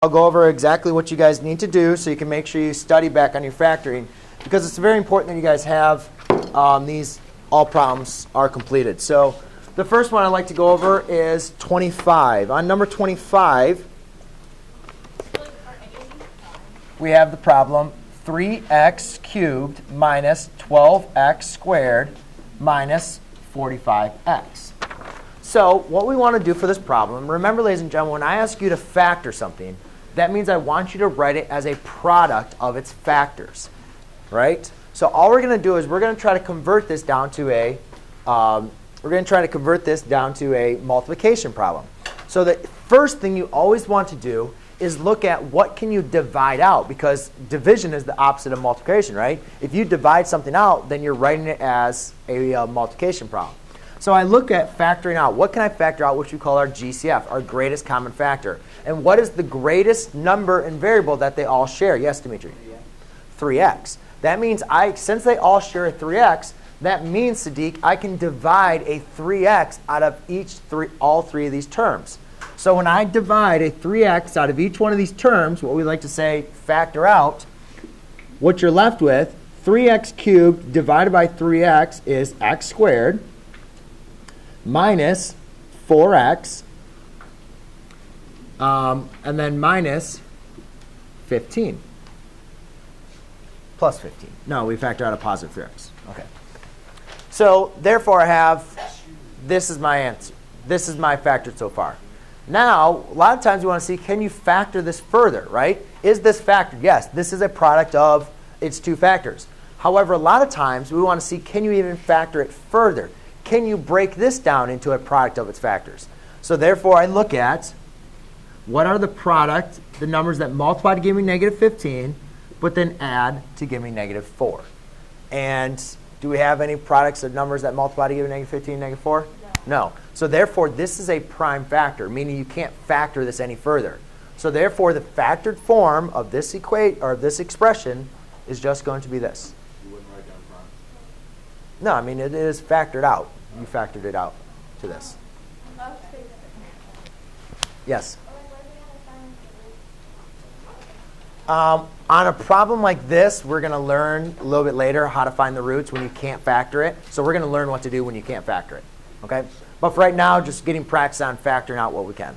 I'll go over exactly what you guys need to do so you can make sure you study back on your factoring, because it's very important that you guys have these all problems are completed. So the first one I'd like to go over is 25. On number 25, we have the problem 3x cubed minus 12x squared minus 45x. So what we want to do for this problem, remember, ladies and gentlemen, when I ask you to factor something, that means I want you to write it as a product of its factors, right? So all we're going to do is we're going to try to convert this down to a multiplication problem. So the first thing you always want to do is look at what can you divide out, because division is the opposite of multiplication, right? If you divide something out, then you're writing it as a multiplication problem. So I look at factoring out. What can I factor out, which we call our GCF, our greatest common factor? And what is the greatest number and variable that they all share? Yes, Dimitri? 3x. That means since they all share a 3x, that means, Sadiq, I can divide a 3x out of all three of these terms. So when I divide a 3x out of each one of these terms, what we like to say, factor out, what you're left with, 3x cubed divided by 3x is x squared minus 4x, and then minus 15. Plus 15. No, we factor out a positive 3x. OK. So therefore, I have, this is my answer. This is my factored so far. Now, a lot of times we want to see, can you factor this further, right? Is this factored? Yes, this is a product of its two factors. However, a lot of times we want to see, can you even factor it further? Can you break this down into a product of its factors? So therefore, I look at what are the numbers that multiply to give me negative 15, but then add to give me negative 4. And do we have any products of numbers that multiply to give me negative 15 and negative 4? No. So therefore, this is a prime factor, meaning you can't factor this any further. So therefore, the factored form of this expression is just going to be this. You wouldn't write down prime? No, I mean, it is factored out. You factored it out to this. Yes? On a problem like this, we're going to learn a little bit later how to find the roots when you can't factor it. So we're going to learn what to do when you can't factor it. Okay? But for right now, just getting practice on factoring out what we can.